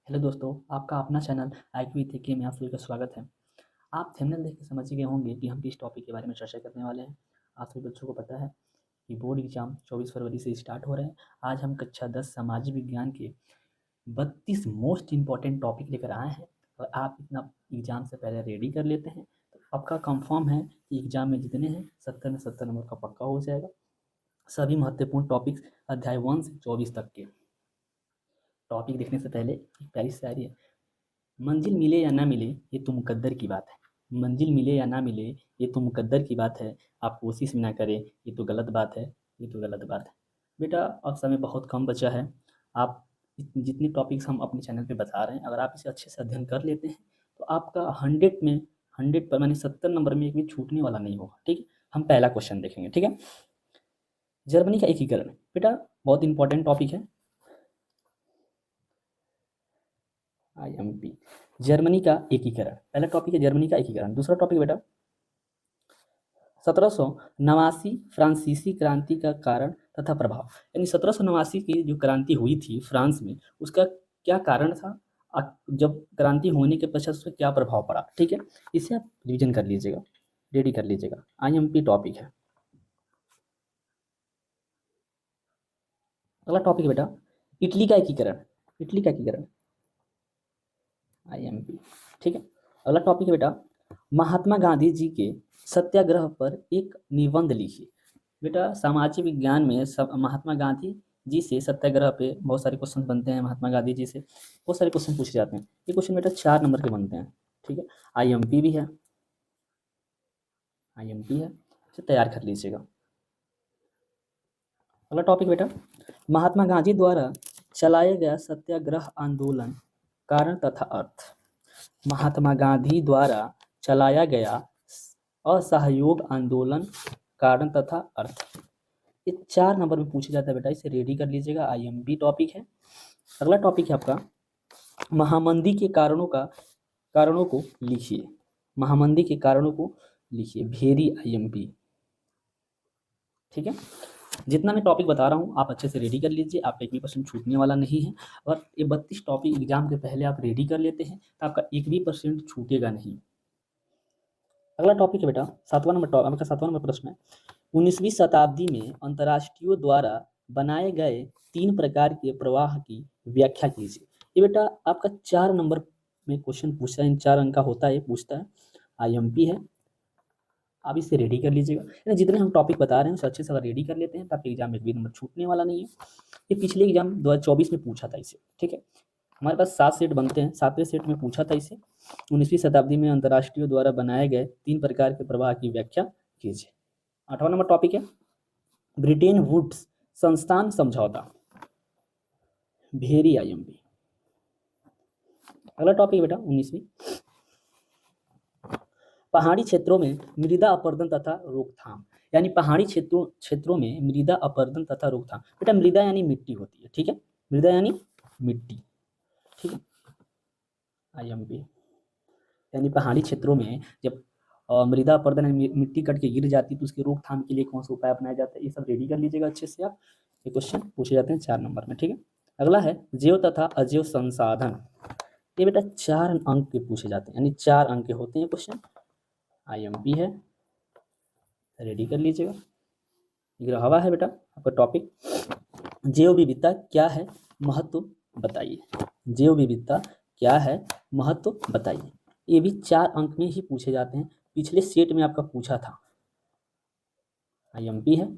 Hello दोस्तों, आपका अपना चैनल आईक्यू के में आप सभी का स्वागत है। आप थंबनेल देख के समझ ही गए होंगे कि हम किस टॉपिक के बारे में चर्चा करने वाले हैं। आप सभी बच्चों को पता है कि बोर्ड एग्जाम 24 फरवरी से स्टार्ट हो रहे हैं। आज हम कक्षा 10 सामाजिक विज्ञान के 32 मोस्ट इम्पॉर्टेंट टॉपिक लेकर आए हैं और आप इतना एग्जाम से पहले रेडी कर लेते हैं तो आपका कंफर्म है कि एग्जाम में जितने हैं 70 में 70 नंबर का पक्का हो जाएगा। सभी महत्वपूर्ण टॉपिक्स अध्याय 1 से 24 तक के टॉपिक देखने से पहले एक प्यारी सी शायरी है। मंजिल मिले या ना मिले ये तो मुकद्दर की बात है। मंजिल मिले या ना मिले ये तो मुकद्दर की बात है। आप कोशिश भी ना करें ये तो गलत बात है। ये तो गलत बात है। बेटा अब समय बहुत कम बचा है। आप जितने टॉपिक्स हम अपने चैनल पे बता रहे हैं अगर आप इसे अच्छे से अध्ययन कर लेते हैं तो आपका 100 में 100 पर मानी 70 नंबर में एक भी छूटने वाला नहीं होगा। ठीक है, हम पहला क्वेश्चन देखेंगे। ठीक है, जर्मनी का एकीकरण बेटा बहुत इंपॉर्टेंट टॉपिक है। IMP जर्मनी का एकीकरण, पहला टॉपिक है जर्मनी का एकीकरण। दूसरा टॉपिक बेटा 1789 फ्रांसीसी क्रांति का कारण तथा प्रभाव, यानी 1789 की जो क्रांति हुई थी फ्रांस में उसका क्या कारण था, जब क्रांति होने के पश्चात उसका क्या प्रभाव पड़ा। ठीक है, इसे आप रिविजन कर लीजिएगा, रेडी कर लीजिएगा। IMP टॉपिक है। अगला टॉपिक है बेटा इटली का एकीकरण। इटली का एकीकरण IMP। ठीक है, अगला टॉपिक है बेटा महात्मा गांधी जी के सत्याग्रह पर एक निबंध लिखिए। बेटा सामाजिक विज्ञान में सब महात्मा गांधी जी से सत्याग्रह पे बहुत सारे क्वेश्चन बनते हैं। महात्मा गांधी जी से बहुत सारे क्वेश्चन पूछे जाते हैं। ये क्वेश्चन बेटा 4 नंबर के बनते हैं। ठीक है, IMP भी है, IMP है, इसे तैयार कर लीजिएगा। अगला टॉपिक बेटा महात्मा गांधी द्वारा चलाया गया सत्याग्रह आंदोलन कारण तथा अर्थ। महात्मा गांधी द्वारा चलाया गया असहयोग आंदोलन कारण तथा अर्थ, ये 4 नंबर में पूछा जाता है बेटा, इसे रेडी कर लीजिएगा। IMP टॉपिक है। अगला टॉपिक है आपका महामंदी के कारणों को लिखिए। महामंदी के कारणों को लिखिए, भेरी IMP। ठीक है, जितना मैं टॉपिक बता रहा हूँ आप अच्छे से रेडी कर लीजिए, आपका एक भी परसेंट छूटने वाला नहीं है। और ये 32 टॉपिक एग्जाम के पहले आप रेडी कर लेते हैं तो आपका एक भी परसेंट छूटेगा नहीं। अगला टॉपिक है बेटा 7वां नंबर प्रश्न है 19वीं शताब्दी में अंतर्राष्ट्रीय द्वारा बनाए गए 3 प्रकार के प्रवाह की व्याख्या कीजिए। ये बेटा आपका 4 नंबर में क्वेश्चन पूछता है, इन 4 अंक का होता है, ये पूछता है। IMP है, आप इसे रेडी कर लीजिएगा। यानी जितने हम टॉपिक बता रहे हैं उसे अच्छे से अगर रेडी कर लेते हैं तो आपके एग्जाम में भी नंबर छूटने वाला नहीं है। ये पिछले एग्जाम 2024 में पूछा था इसे। ठीक है, हमारे पास 7 सेट बनते हैं, 7वें सेट में पूछा था इसे 19वीं शताब्दी में अंतर्राष्ट्रीय द्वारा बनाए गए 3 प्रकार के प्रवाह की व्याख्या कीजिए। 8वां नंबर टॉपिक है ब्रिटेन वुड्स संस्थान समझौता, भेरी IMP। अगला टॉपिक बेटा 19वीं पहाड़ी क्षेत्रों में मृदा अपरदन तथा रोकथाम, यानी पहाड़ी क्षेत्रों में मृदा अपरदन तथा रोकथाम। बेटा मृदा यानी मिट्टी होती है। ठीक है, मृदा यानी मिट्टी। ठीक है, IMP यानी पहाड़ी क्षेत्रों में जब मृदा अपरदन मिट्टी कट के गिर जाती है तो उसकी रोकथाम के लिए कौन सा उपाय अपनाया जाता है, ये सब रेडी कर लीजिएगा अच्छे से आप। ये क्वेश्चन पूछे जाते हैं 4 नंबर में। ठीक है, अगला है जैव तथा अजैव संसाधन। ये बेटा 4 अंक के पूछे जाते हैं, यानी 4 अंक के होते हैं क्वेश्चन। IMP है, रेडी कर लीजिएगा। ग्रहवा है बेटा आपका टॉपिक जैव विविधता क्या है महत्व बताइए। जैव विविधता क्या है महत्व बताइए। ये भी 4 अंक में ही पूछे जाते हैं, पिछले सेट में आपका पूछा था। IMP है,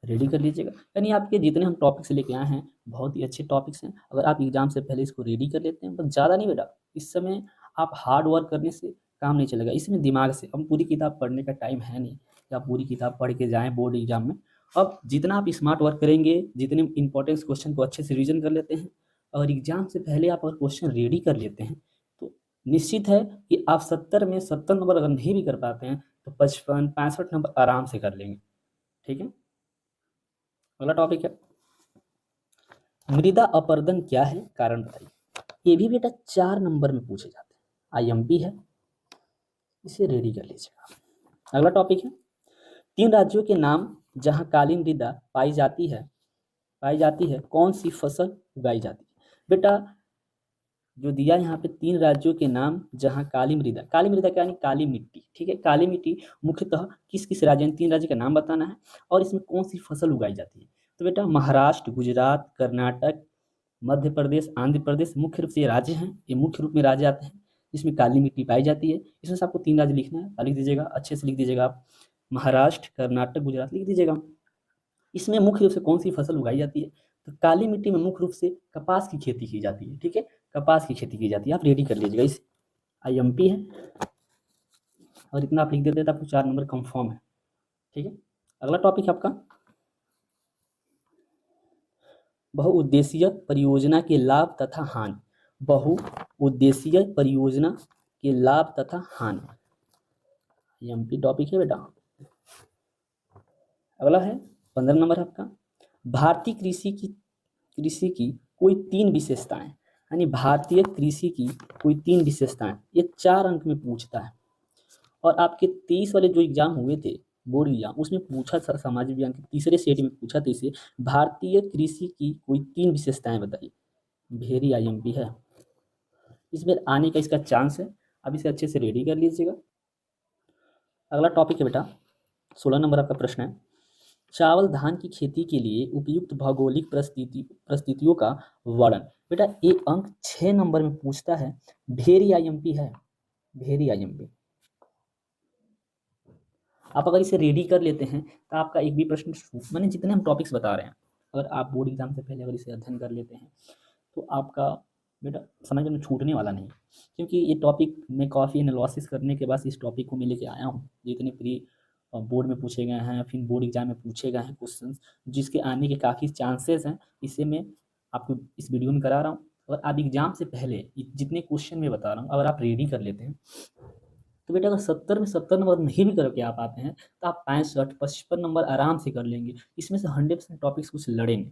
रेडी कर लीजिएगा। यानी आपके जितने हम टॉपिक्स लेके आए हैं बहुत ही अच्छे टॉपिक्स हैं। अगर आप एग्जाम से पहले इसको रेडी कर लेते हैं बस ज़्यादा नहीं बेटा, इस समय आप हार्ड वर्क करने से काम नहीं चलेगा, इसमें दिमाग से। अब पूरी किताब पढ़ने का टाइम है नहीं कि आप पूरी किताब पढ़ के जाएँ बोर्ड एग्जाम में। अब जितना आप स्मार्ट वर्क करेंगे, जितने इंपॉर्टेंट क्वेश्चन को अच्छे से रिविजन कर लेते हैं और एग्जाम से पहले आप अगर क्वेश्चन रेडी कर लेते हैं तो निश्चित है कि आप 70 में 70 नंबर अगर नहीं भी कर पाते हैं तो 55 65 नंबर आराम से कर लेंगे। ठीक है, अगला टॉपिक है मृदा अपरदन क्या है कारण बताइए। ये भी बेटा 4 नंबर में पूछे जाते हैं। IMP है, इसे रेडी कर लीजिएगा। अगला टॉपिक है 3 राज्यों के नाम जहां काली मृदा पाई जाती है कौन सी फसल उगाई जाती है। बेटा जो दिया यहाँ पे 3 राज्यों के नाम जहाँ काली मृदा क्या यानी काली मिट्टी, ठीक है। काली मिट्टी मुख्यतः किस किस राज्य, 3 राज्य का नाम बताना है और इसमें कौन सी फसल उगाई जाती है। तो बेटा महाराष्ट्र, गुजरात, कर्नाटक, मध्य प्रदेश, आंध्र प्रदेश मुख्य रूप से ये राज्य हैं, ये मुख्य रूप में राज्य आते हैं जिसमें काली मिट्टी पाई जाती है। इसमें से आपको 3 राज्य लिखना है, लिख दीजिएगा, अच्छे से लिख दीजिएगा आप, महाराष्ट्र, कर्नाटक, गुजरात लिख दीजिएगा। इसमें मुख्य रूप से कौन सी फसल उगाई जाती है, तो काली मिट्टी में मुख्य रूप से कपास की खेती की जाती है, ठीक है, कपास की खेती की जाती है। आप रेडी कर लीजिएगा, इस IMP है और इतना आप लिख देते हैं तो आपको 4 नंबर कंफर्म है, ठीक है। अगला टॉपिक है आपका बहुउद्देशीय परियोजना के लाभ तथा हानि। बहुउद्देशीय परियोजना के लाभ तथा हानि IMP टॉपिक है बेटा। अगला है 15 नंबर आपका भारतीय कृषि की कोई 3 विशेषताएं, यानी भारतीय कृषि की कोई 3 विशेषताएं, ये 4 अंक में पूछता है। और आपके 23 वाले जो एग्जाम हुए थे बोर्ड एग्जाम, उसमें पूछा था सामाजिक विज्ञान के तीसरे सेट में पूछा था इसे, भारतीय कृषि की कोई 3 विशेषताएं बताइए। वेरी IMP है, इसमें आने का इसका चांस है, अब इसे अच्छे से रेडी कर लीजिएगा। अगला टॉपिक है बेटा 16 नंबर आपका प्रश्न है चावल धान की खेती के लिए उपयुक्त भौगोलिक परिस्थितियों का वर्णन। बेटा एक अंक 6 नंबर में पूछता है, वेरी IMP है, वेरी IMP। आप अगर इसे रेडी कर लेते हैं तो आपका एक भी प्रश्न, मैंने जितने हम टॉपिक्स बता रहे हैं, अगर आप बोर्ड एग्जाम से पहले अगर इसे अध्ययन कर लेते हैं तो आपका बेटा समझ में छूटने वाला नहीं, क्योंकि ये टॉपिक मैं काफ़ी एनालिसिस करने के बाद इस टॉपिक को मैं लेके आया हूँ। जितने प्री बोर्ड में पूछे गए हैं, फिर बोर्ड एग्जाम में पूछे गए हैं क्वेश्चन, जिसके आने के काफ़ी चांसेस हैं, इसे मैं आपको इस वीडियो में करा रहा हूँ। और आप एग्जाम से पहले जितने क्वेश्चन मैं बता रहा हूँ अगर आप रेडी कर लेते हैं तो बेटा अगर 70 में 70 नंबर नहीं भी करके आप आते हैं तो आप 65-55 नंबर आराम से कर लेंगे। इसमें से 100% टॉपिक्स कुछ लड़ेंगे,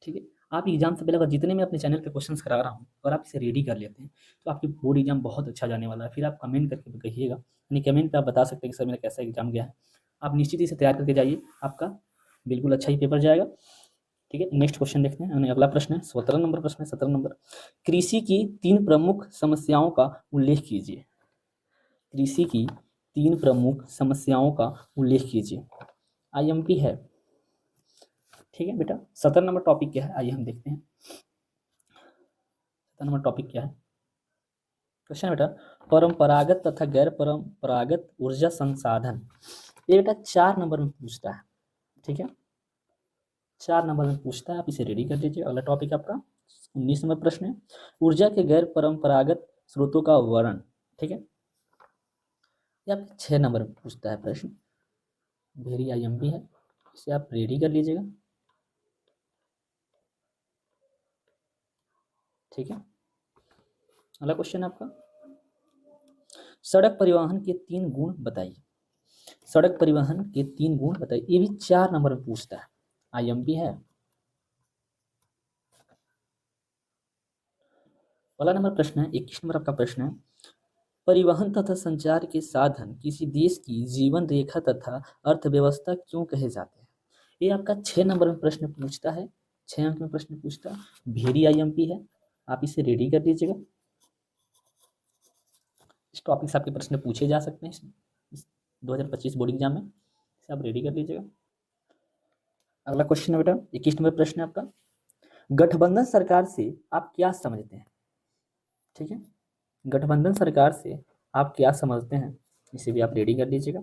ठीक है। आप एग्जाम से पहले अगर जितने मैं अपने चैनल पे क्वेश्चंस करा रहा हूँ और आप इसे रेडी कर लेते हैं तो आपकी बोर्ड एग्जाम बहुत अच्छा जाने वाला है। फिर आप कमेंट करके कहिएगा, यानी कमेंट पे आप बता सकते हैं कि सर मेरा कैसा एग्जाम गया है। आप निश्चित ही इसे तैयार करके जाइए, आपका बिल्कुल अच्छा ही पेपर जाएगा, ठीक है। नेक्स्ट क्वेश्चन देखते हैं, अगला प्रश्न है 17 नंबर प्रश्न है 17 नंबर कृषि की 3 प्रमुख समस्याओं का उल्लेख कीजिए। कृषि की 3 प्रमुख समस्याओं का उल्लेख कीजिए। IMP है, ठीक है बेटा। 17 नंबर टॉपिक क्या है, आइए हम देखते हैं 17 नंबर टॉपिक क्या है। क्वेश्चन बेटा परंपरागत तथा गैर परंपरागत ऊर्जा संसाधन, ये बेटा 4 नंबर में पूछता है, ठीक है, 4 नंबर में पूछता है, आप इसे रेडी कर लीजिए। अगला टॉपिक आपका 19 नंबर प्रश्न है ऊर्जा के गैर परंपरागत स्रोतों का वर्णन, ठीक है, ये आपके 6 नंबर में पूछता है प्रश्न, वेरी IMP है, इसे आप रेडी कर लीजिएगा, ठीक है। अगला क्वेश्चन आपका सड़क परिवहन के 3 गुण बताइए। सड़क परिवहन के 3 गुण बताइए, ये भी 4 नंबर में पूछता है, IMP है। अगला नंबर प्रश्न है 21 नंबर आपका प्रश्न है परिवहन तथा संचार के साधन किसी देश की जीवन रेखा तथा अर्थव्यवस्था क्यों कहे जाते हैं। ये आपका 6 नंबर में प्रश्न पूछता है, 6 अंक में प्रश्न पूछता है, वेरी IMP है, आप इसे रेडी कर लीजिएगा। इस टॉपिक से आपके प्रश्न पूछे जा सकते हैं इस 2025 बोर्ड एग्जाम में, इसे आप रेडी कर लीजिएगा। अगला क्वेश्चन है बेटा 21 नंबर प्रश्न है आपका गठबंधन सरकार से आप क्या समझते हैं, ठीक है, गठबंधन सरकार से आप क्या समझते हैं, इसे भी आप रेडी कर लीजिएगा।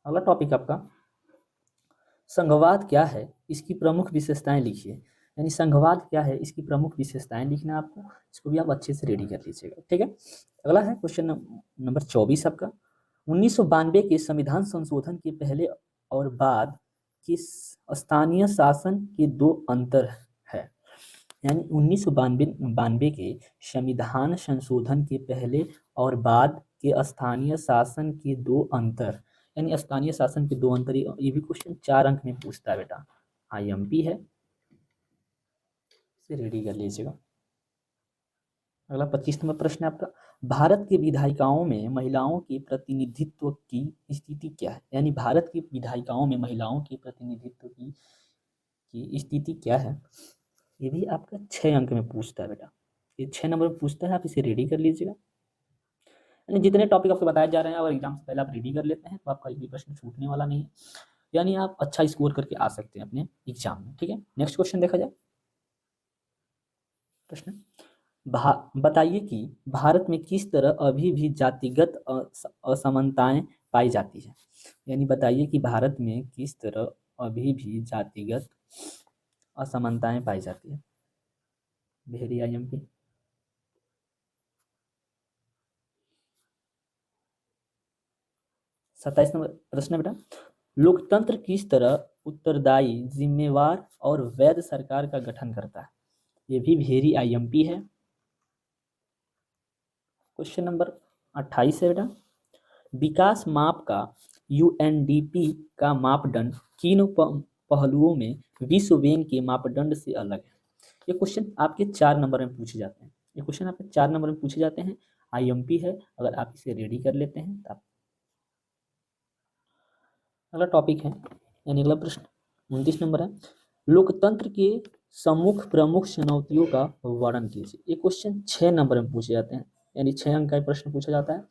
अगला टॉपिक आपका संघवाद क्या है, इसकी प्रमुख विशेषताएं लिखिए, यानी संघवाद क्या है इसकी प्रमुख विशेषताएं लिखना है आपको, इसको भी आप अच्छे से रेडी कर लीजिएगा, ठीक है। अगला है क्वेश्चन नंबर 24 आपका 1992 के संविधान संशोधन के पहले और बाद के स्थानीय शासन के 2 अंतर है, यानी 1992 के संविधान संशोधन के पहले और बाद के स्थानीय शासन के 2 अंतर, यानी स्थानीय शासन के 2 अंतर, ये भी क्वेश्चन 4 अंक में पूछता है बेटा, IMP है, इसे रेडी कर लीजिएगा। अगला 25 नंबर प्रश्न है आपका भारत के विधायिकाओं में महिलाओं के प्रतिनिधित्व की स्थिति क्या है, यानी भारत की विधायिकाओं में महिलाओं के प्रतिनिधित्व की स्थिति क्या है, ये भी आपका 6 अंक में पूछता है बेटा, ये 6 नंबर में पूछता है, आप इसे रेडी कर लीजिएगा। यानी जितने टॉपिक आपको बताए जा रहे हैं अगर एग्जाम से पहले आप रेडी कर लेते हैं तो आपका एक भी प्रश्न छूटने वाला नहीं है, यानी आप अच्छा स्कोर करके आ सकते हैं अपने एग्जाम में। ठीक है, नेक्स्ट क्वेश्चन देखा जाए। प्रश्न, बताइए कि भारत में किस तरह अभी भी जातिगत असमानताएं पाई जाती है। यानी बताइए कि भारत में किस तरह अभी भी जातिगत असमानताएं पाई जाती है। Very IMP। 27 नंबर प्रश्न बेटा, लोकतंत्र किस तरह उत्तरदायी, जिम्मेवार और वैध सरकार का गठन करता है। ये भी वेरी IMP है। क्वेश्चन नंबर 28 है बेटा, विकास माप का UNDP का मापदंड किन पहलुओं में विश्व बैंक के मापदंड से अलग है। ये क्वेश्चन आपके 4 नंबर में पूछे जाते हैं। ये क्वेश्चन आपके 4 नंबर में पूछे जाते हैं, IMP है। अगर आप इसे रेडी कर लेते हैं तो आप। अगला टॉपिक है यानी अगला प्रश्न 29 नंबर है, लोकतंत्र के प्रमुख चुनौतियों का वर्णन कीजिए। ये क्वेश्चन 6 नंबर में पूछे जाते हैं, यानी 6 अंक का प्रश्न पूछा जाता है,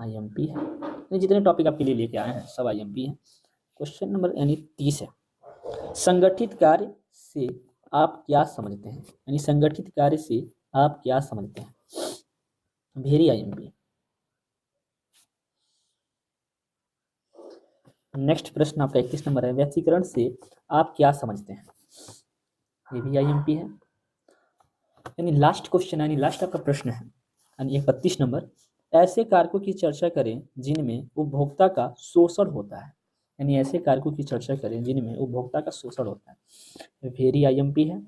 IMP है। यानी जितने टॉपिक आपके लिए लेके आए हैं सब IMP है। क्वेश्चन नंबर यानी 30 है, संगठित कार्य से आप क्या समझते हैं। यानी संगठित कार्य से आप क्या समझते हैं, वेरी IMP। नेक्स्ट प्रश्न आपका 31 नंबर है, व्यक्तिकरण से आप क्या समझते हैं। ये भी IMP है। यानी लास्ट क्वेश्चन यानी लास्ट आपका प्रश्न है, यानी 31 नंबर, ऐसे कारकों की चर्चा करें जिनमें उपभोक्ता का शोषण होता है। यानी ऐसे कारकों की चर्चा करें जिनमें उपभोक्ता का शोषण होता है, वेरी IMP है।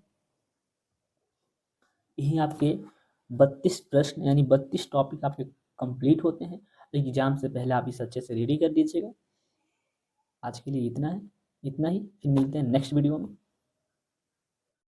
यही आपके 32 प्रश्न यानी 32 टॉपिक आपके कंप्लीट होते हैं। एग्जाम से पहले आप इसे अच्छे से रेडी कर दीजिएगा। आज के लिए इतना ही, फिर मिलते हैं नेक्स्ट वीडियो में।